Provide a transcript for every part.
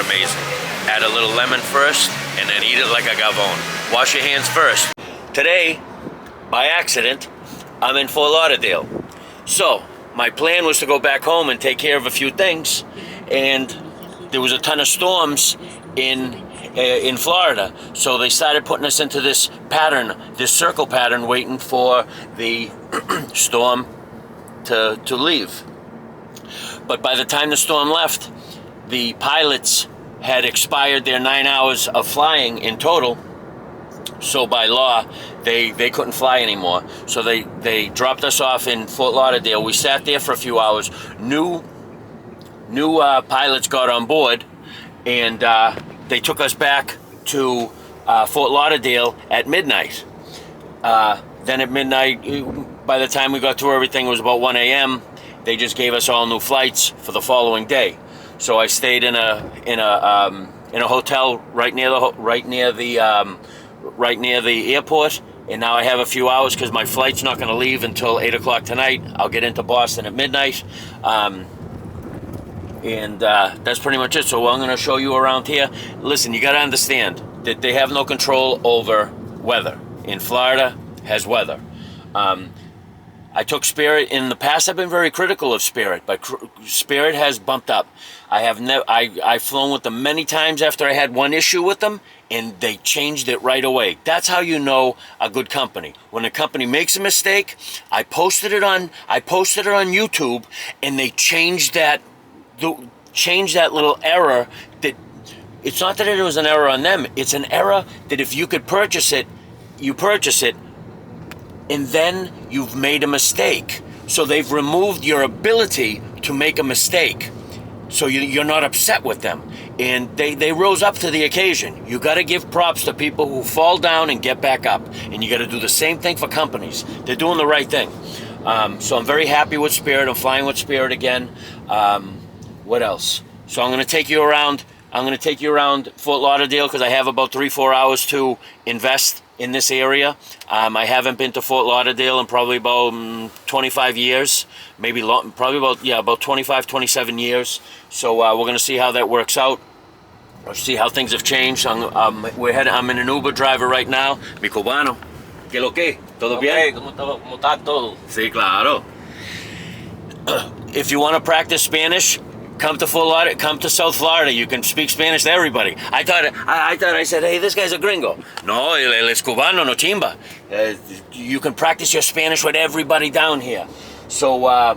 amazing. Add a little lemon first, and then eat it like a gavone. Wash your hands first. Today, by accident, I'm in Fort Lauderdale. So, my plan was to go back home and take care of a few things, and there was a ton of storms in Florida. So they started putting us into this pattern, this circle pattern, waiting for the storm to leave. But by the time the storm left, the pilots had expired their 9 hours of flying in total. So by law, they couldn't fly anymore. So they dropped us off in Fort Lauderdale. We sat there for a few hours. New pilots got on board, and they took us back to Fort Lauderdale at midnight. Then at midnight, by the time we got through everything, it was about 1 a.m. They just gave us all new flights for the following day. So I stayed in a hotel right near the airport, and now I have a few hours because my flight's not going to leave until 8 o'clock tonight. I'll get into Boston at midnight, and that's pretty much it. So I'm going to show you around here. Listen, you got to understand that they have no control over weather. In Florida, has weather. I took Spirit in the past. I've been very critical of Spirit, but Spirit has bumped up. I've flown with them many times after I had one issue with them, and they changed it right away. That's how you know a good company. When a company makes a mistake, I posted it on YouTube, and they changed that little error. That it's not that it was an error on them. It's an error that if you could purchase it, you purchase it, and then you've made a mistake. So they've removed your ability to make a mistake. So you're not upset with them. And they rose up to the occasion. You got to give props to people who fall down and get back up. And you got to do the same thing for companies. They're doing the right thing. So I'm very happy with Spirit. I'm flying with Spirit again. What else? So I'm going to take you around. I'm going to take you around Fort Lauderdale because I have about 3-4 hours to invest in this area. I haven't been to Fort Lauderdale in probably about 25 years, maybe long, probably about 25, 27 years. So we're going to see how that works out. Or see how things have changed. I'm in an Uber driver right now. Mi cubano. ¿Qué lo que? ¿Todo bien? ¿Cómo está todo? Sí, claro. If you want to practice Spanish, come to Florida, come to South Florida. You can speak Spanish to everybody. I said, hey, this guy's a gringo. No, él es cubano, no chimba. You can practice your Spanish with everybody down here. So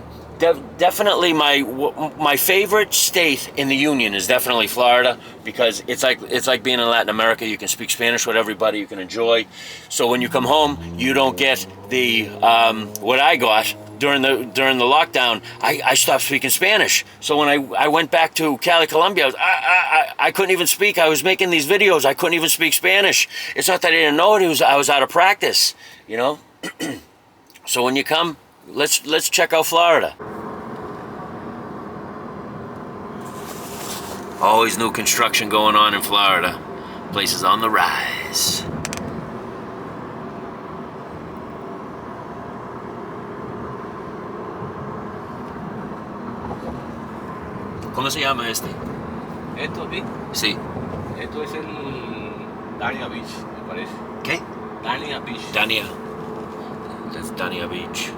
definitely my favorite state in the Union is definitely Florida because it's like being in Latin America. You can speak Spanish with everybody. You can enjoy. So when you come home, you don't get the what I got. During the lockdown, I stopped speaking Spanish. So when I went back to Cali, Colombia, I couldn't even speak. I was making these videos. I couldn't even speak Spanish. It's not that I didn't know it. I was out of practice, you know. So when you come, let's check out Florida. Always new construction going on in Florida. Place is on the rise. ¿Cómo se llama este? ¿Esto aquí? Sí. Esto es el Dania Beach, me parece. ¿Qué? Dania Beach. Dania. That's Dania Beach.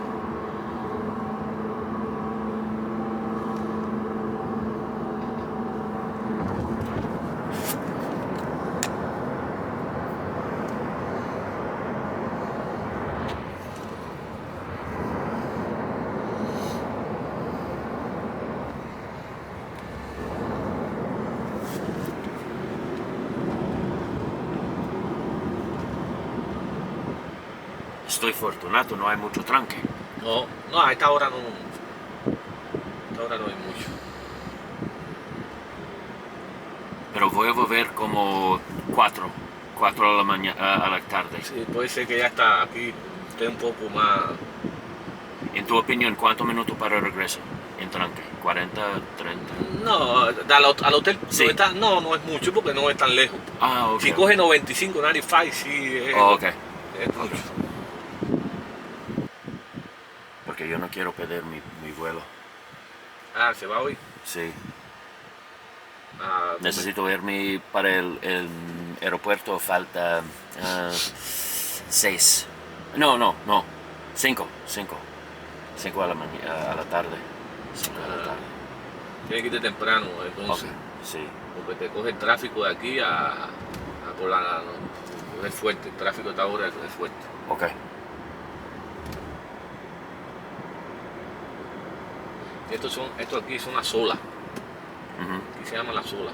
Estoy fortunato, no hay mucho tranque. No, a esta hora no. A esta hora no hay mucho. Pero voy a volver como 4 a la mañana, a la tarde. Sí, puede ser que ya está aquí, esté un poco más. En tu opinión, ¿cuántos minutos para el regreso en tranque? ¿40, 30? No, al hotel Sí. está, no es mucho porque no es tan lejos. Ah, ok. Si coge 95, 95, sí es. Oh, ok. Es mucho. Porque yo no quiero perder mi vuelo. Ah, ¿se va hoy? Sí. Necesito irme para el aeropuerto, falta 6. No, 5. 5 a la tarde. 5 a la tarde. Tienes que irte temprano, entonces. Okay, sí. Porque te coge el tráfico de aquí a por la... No, es fuerte, el tráfico de esta hora es fuerte. Ok. Esto aquí es una sola. Ujú. Aquí se llama la sola.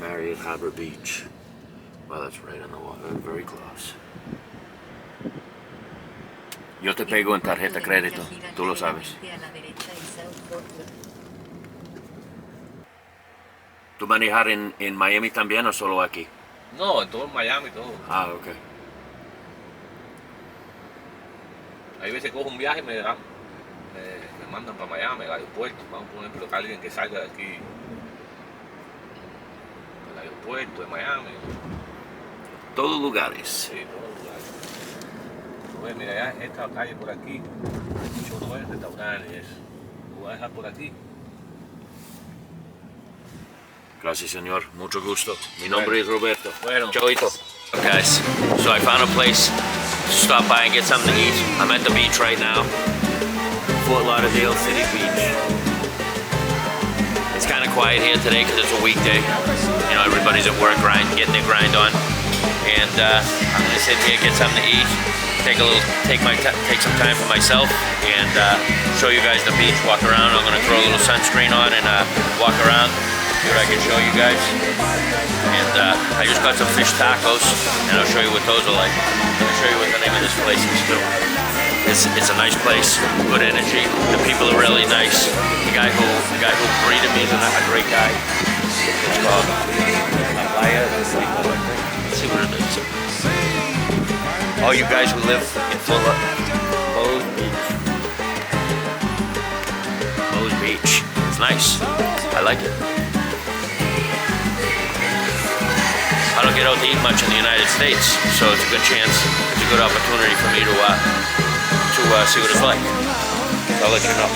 Marriott Harbor Beach. Well, that's right on the water, very close. Yo te pego en tarjeta crédito, tú lo sabes. ¿Tú manejar en Miami también o solo aquí? No, en todo Miami, todo. Ah, ok. Hay veces cojo un viaje y me mandan para Miami, al aeropuerto. Vamos a poner que alguien que salga de aquí al aeropuerto de Miami. Todos lugares. Sí, todos los lugares. Pues mira, ya esta calle por aquí, muchos lugares, restaurantes y eso. Lo voy a dejar por aquí. Gracias, señor. Mucho gusto. Mi nombre es Roberto. Bueno. Choito. Guys, so I found a place to stop by and get something to eat. I'm at the beach right now. Fort Lauderdale City Beach. It's kind of quiet here today because it's a weekday. You know, everybody's at work getting their grind on. And I'm gonna sit here, get something to eat, take some time for myself, and show you guys the beach, walk around. I'm gonna throw a little sunscreen on and walk around, see what I can show you guys. And I just got some fish tacos, and I'll show you what those are like. I'm gonna show you what the name of this place is too. It's a nice place, good energy. The people are really nice. The guy who greeted me is a great guy. It's called Let's see what it is. Oh, you guys who live in Bowes Beach. It's nice. I like it. I don't get out to eat much in the United States, so it's a good chance. It's a good opportunity for me to see what it's like. So I'll let you know.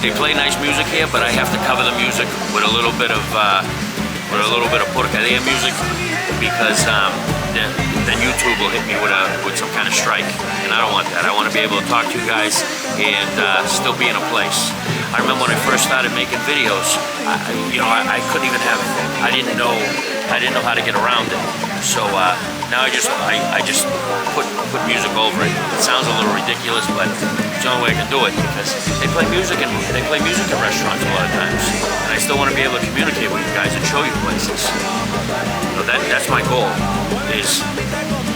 They play nice music here, but I have to cover the music with a little bit of porcadilla music because then YouTube will hit me with some kind of strike, and I don't want that. I want to be able to talk to you guys and still be in a place. I remember when I first started making videos, I couldn't even have. I didn't know how to get around it. So now I just put music over it. It sounds a little ridiculous, but it's the only way I can do it because they play music in restaurants a lot of times, and I still want to be able to communicate with you guys and show you places. So that's my goal, is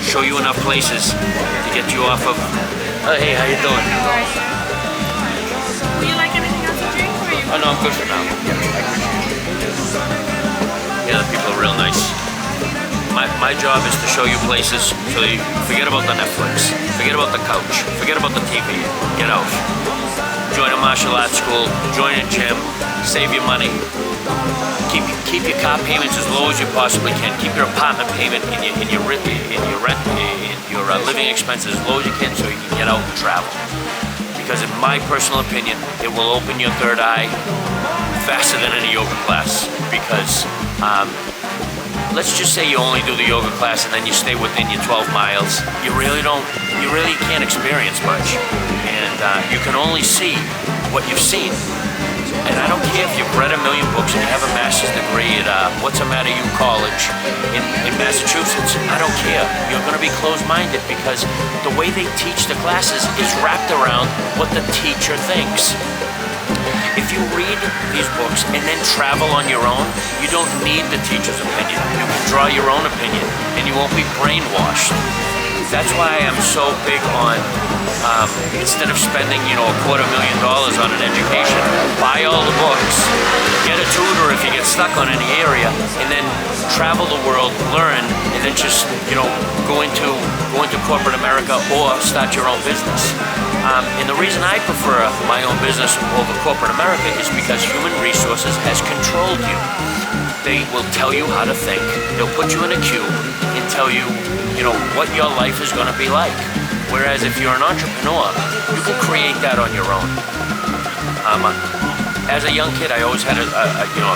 show you enough places to get you off of. Hey, how you doing? Would you like anything else to drink? Oh no, I'm good for now. Yeah, the people are real nice. My job is to show you places so you forget about the Netflix, forget about the couch, forget about the TV, get out. Join a martial arts school, join a gym, save your money, keep your car payments as low as you possibly can, keep your apartment payment in your rent, in your living expenses as low as you can so you can get out and travel. Because in my personal opinion, it will open your third eye faster than any yoga class. Because let's just say you only do the yoga class and then you stay within your 12 miles. You really can't experience much. And you can only see what you've seen. And I don't care if you've read a million books and you have a master's degree at What's the Matter You College in Massachusetts. I don't care. You're going to be closed-minded because the way they teach the classes is wrapped around what the teacher thinks. If you read these books and then travel on your own, you don't need the teacher's opinion. You can draw your own opinion and you won't be brainwashed. That's why I'm so big on, instead of spending, $250,000 on an education, buy all the books, get a tutor if you get stuck on any area, and then travel the world, learn, and then just, go into corporate America or start your own business. And the reason I prefer my own business over corporate America is because human resources has controlled you. they will tell you how to think. They'll put you in a queue and tell you, what your life is going to be like. Whereas if you're an entrepreneur, you can create that on your own. As a young kid, I always had a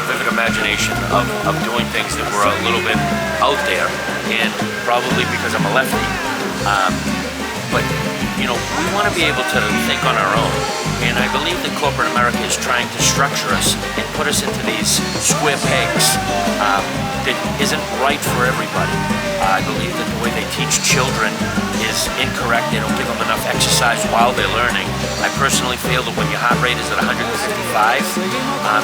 vivid imagination of doing things that were a little bit out there, and probably because I'm a lefty. But we want to be able to think on our own, and I believe that corporate America is trying to structure us and put us into these square pegs that isn't right for everybody. I believe that the way they teach children is incorrect. They don't give them enough exercise while they're learning. I personally feel that when your heart rate is at 155,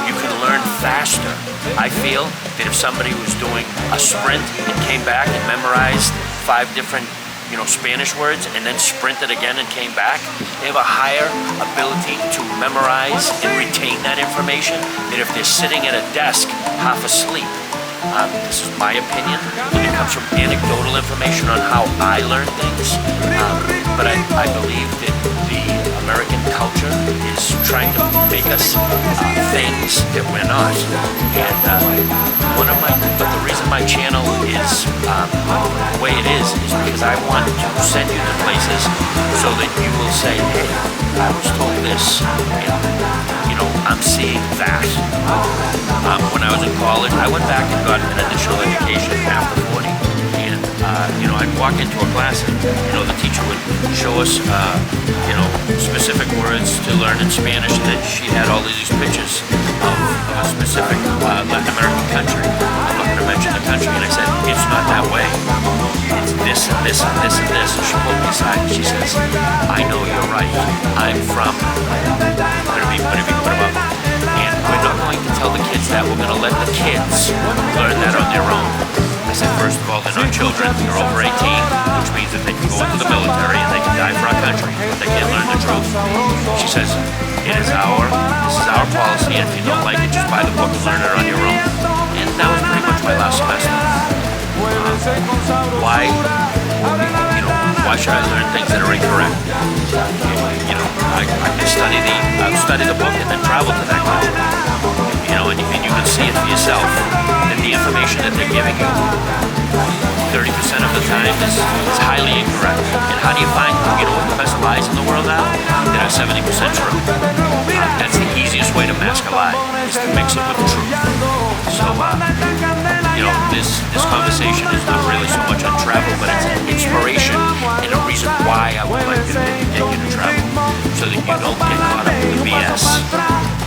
you can learn faster. I feel that if somebody was doing a sprint and came back and memorized 5 different Spanish words and then sprinted again and came back, they have a higher ability to memorize and retain that information than if they're sitting at a desk half asleep. This is my opinion, and it comes from anecdotal information on how I learn things, but I believe that the American culture is trying to make us things that we're not. And but the reason my channel is the way it is because I want to send you to places so that you will say, hey, I was told this, and I'm seeing that. When I was in college, I went back and got an additional education after 40. And, I'd walk into a class and, the teacher would show us, specific words to learn in Spanish. And then she had all of these pictures of a specific Latin American country. I'm not going to mention the country. And I said, it's not that way. It's this and this and this and this. And she pulled me aside and she says, I know you're right. I'm from, and we're not going to tell the kids that. We're going to let the kids learn that on their own. I said, first of all, they're not children. They're over 18, which means that they can go into the military and they can die for our country, but they can't learn the truth. She says, this is our policy, and if you don't like it, just buy the book and learn it on your own. And that was pretty much my last semester. Why should I learn things that are incorrect? I can study the book and then travel to that country. And you can see it for yourself that the information that they're giving you 30% of the time is highly incorrect. And how do you find, what the best lies in the world now? That are 70% true. That's the easiest way to mask a lie, is to mix it with the truth. So, this conversation is not really so much on travel, but it's an inspiration and a reason why I would like to get you to travel, so that you don't get caught up in the BS,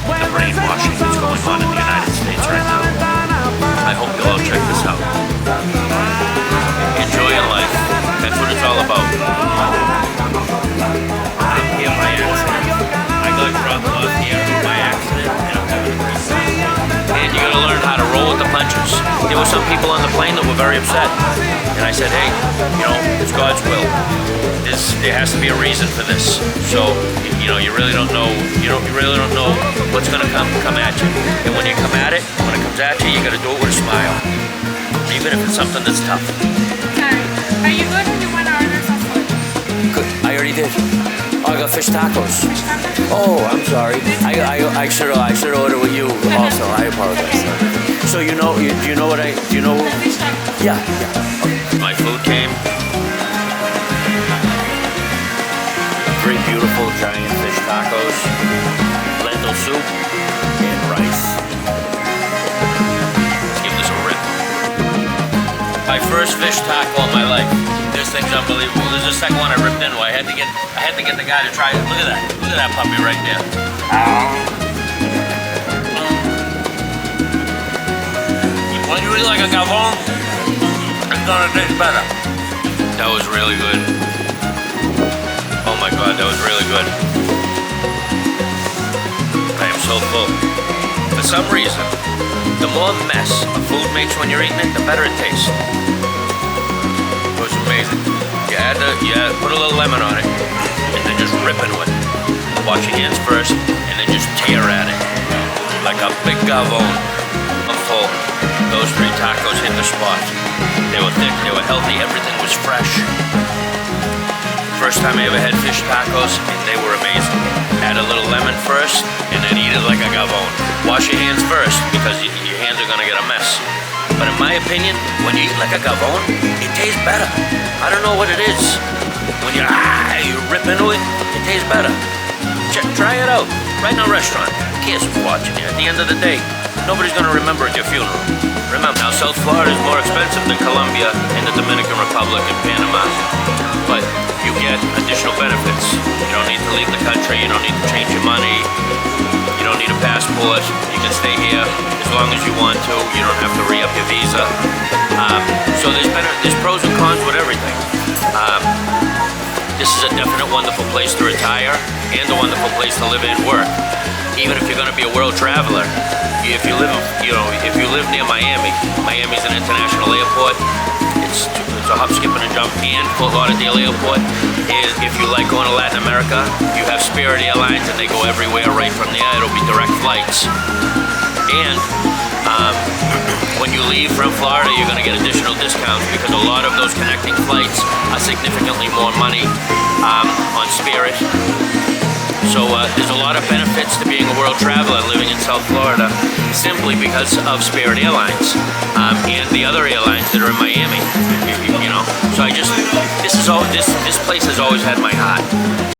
the brainwashing that's going on in the United States right now. I hope you'll all check this out. Enjoy your life. That's what it's all about. I'm here by accident. I got dropped off here by accident, and I'm having a great time. And you gotta learn how to roll with the punches. There were some people on the plane that were very upset. And I said, hey, it's God's will. There has to be a reason for this. So, you really don't know, what's gonna come at you. And when you come at it, when it comes at you, you gotta do it with a smile. Even if it's something that's tough. Sorry. Are you good or do you want to order some food? Good. I already did. Oh, I got fish tacos. Fish tacos? Oh, I'm sorry. I should order with you also. I apologize. So do you know what I? Do you know? The fish tacos. Yeah. My food came. 3 beautiful giant fish tacos, lentil soup, and rice. Let's give this a rip. My first fish taco in my life. This thing's unbelievable. This is the second one I ripped into. I had to get the guy to try it. Look at that. Look at that puppy right there. When you eat like a gabon, it's gonna taste better. That was really good. Oh my God, that was really good. I am so full. For some reason, the more mess a food makes when you're eating it, the better it tastes. It was amazing. You put a little lemon on it, and then just rip into it. Wash your hands first, and then just tear at it. Like a big gavon. I'm full. Those 3 tacos hit the spot. They were thick, they were healthy, everything was fresh. first time I ever had fish tacos, and they were amazing. Add a little lemon first, and then eat it like a gavone. Wash your hands first, because your hands are gonna get a mess. But in my opinion, when you eat like a gavone, it tastes better. I don't know what it is. When you rip into it, it tastes better. Try it out, right in a restaurant. Who cares who's watching you? At the end of the day, nobody's gonna remember at your funeral. Remember, now South Florida is more expensive than Colombia and the Dominican Republic and Panama. But you get additional benefits. You don't need to leave the country, you don't need to change your money, you don't need a passport, you can stay here as long as you want to, you don't have to re-up your visa. So there's pros and cons with everything. This is a definite wonderful place to retire and a wonderful place to live and work. Even if you're going to be a world traveler, if you live near Miami, Miami's an international airport. It's a hop, skip, and a jump. And Fort Lauderdale Airport is, if you like going to Latin America, you have Spirit Airlines, and they go everywhere right from there. It'll be direct flights. And when you leave from Florida, you're going to get additional discounts because a lot of those connecting flights are significantly more money on Spirit. So there's a lot of benefits to being a world traveler living in South Florida simply because of Spirit Airlines and the other airlines that are in Miami. You know, so this place has always had my heart.